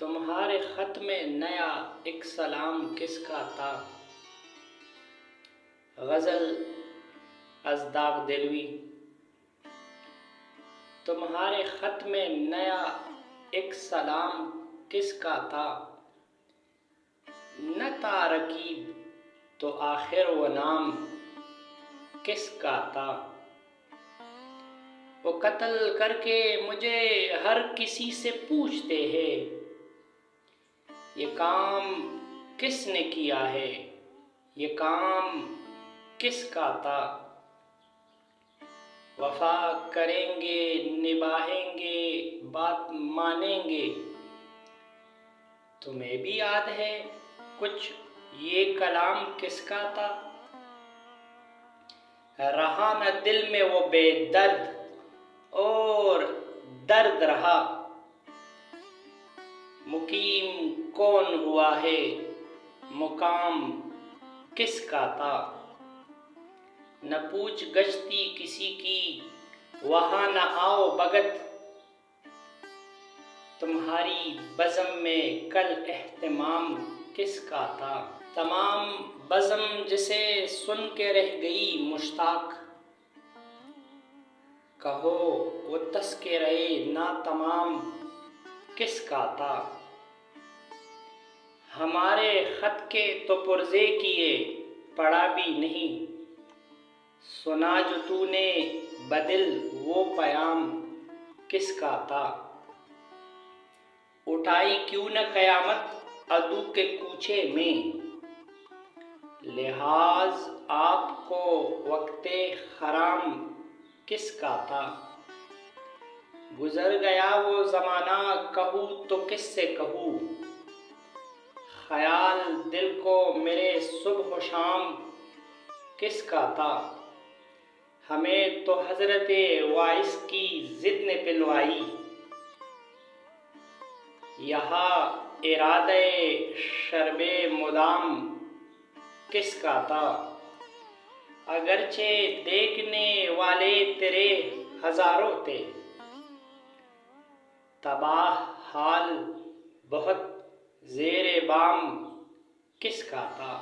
تمہارے خط میں نیا ایک سلام کس کا تھا؟ غزل از داغ دلوی۔ تمہارے خط میں نیا ایک سلام کس کا تھا؟ نہ تھا رقیب تو آخر وہ نام کس کا تھا؟ وہ قتل کر کے مجھے ہر کسی سے پوچھتے ہیں، یہ کام کس نے کیا ہے، یہ کام کس کا تھا؟ وفا کریں گے، نبھائیں گے، بات مانیں گے، تمہیں بھی یاد ہے کچھ یہ کلام کس کا تھا؟ رہا نہ دل میں وہ بے درد اور درد رہا، مقیم کون ہوا ہے، مقام کس کا تھا؟ نہ پوچھ گچھتی کسی کی وہاں نہ آؤ بھگت، تمہاری بزم میں کل اہتمام کس کا تھا؟ تمام بزم جسے سن کے رہ گئی مشتاق، کہو وہ تذکرۂ ناتمام کس کا تھا؟ ہمارے خط کے تو پرزے کیے پڑھا بھی نہیں، سنا جو تو نے بدل وہ پیام کس کا تھا؟ اٹھائی کیوں نہ قیامت عدو کے کوچے میں، لحاظ آپ کو وقت خرام کس کا تھا؟ گزر گیا وہ زمانہ کہوں تو کس سے کہوں، خیال دل کو میرے صبح و شام کس کا تھا؟ ہمیں تو حضرت وائس کی ضد نے پلوائی، یہاں ارادہ شرب مدام کس کا تھا؟ اگرچہ دیکھنے والے تیرے ہزاروں تھے، تباہ حال بہت زیر بام کس کا تھا؟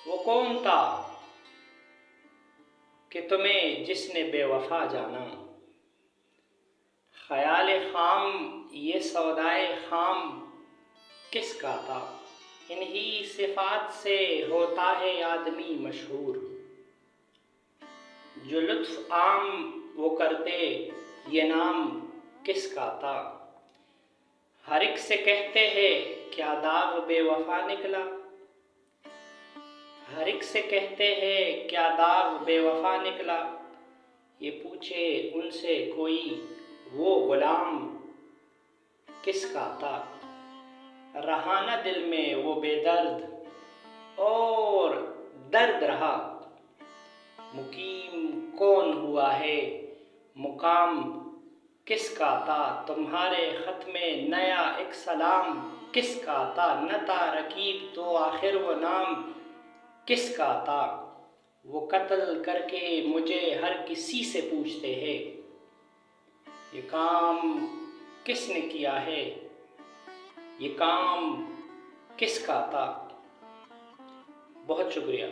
وہ کون تھا کہ تمہیں جس نے بے وفا جانا، خیال خام یہ سودائے خام کس کا تھا؟ انہی صفات سے ہوتا ہے آدمی مشہور، جو لطف عام وہ کرتے یہ نام کس کا تھا؟ ہر ایک سے کہتے ہیں کیا داغ بے وفا نکلا، ہر ایک سے کہتے ہیں کیا داغ بے وفا نکلا، یہ پوچھے ان سے کوئی وہ غلام کس کا تھا؟ رہا نہ دل میں وہ بے درد اور درد رہا، مقیم کون ہوا ہے، مقام کس کا تھا؟ تمہارے خط میں نیا ایک سلام کس کا تھا؟ نہ تھا رقیب تو آخر وہ نام کس کا تھا؟ وہ قتل کر کے مجھے ہر کسی سے پوچھتے ہیں، یہ کام کس نے کیا ہے، یہ کام کس کا تھا؟ بہت شکریہ۔